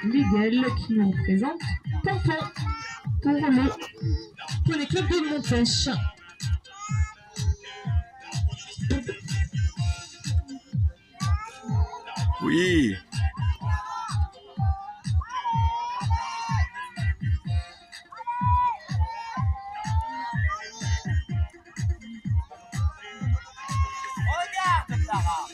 Miguel qui nous présente Tonton pour les clubs de Montèche. Oui. Regarde, Clara.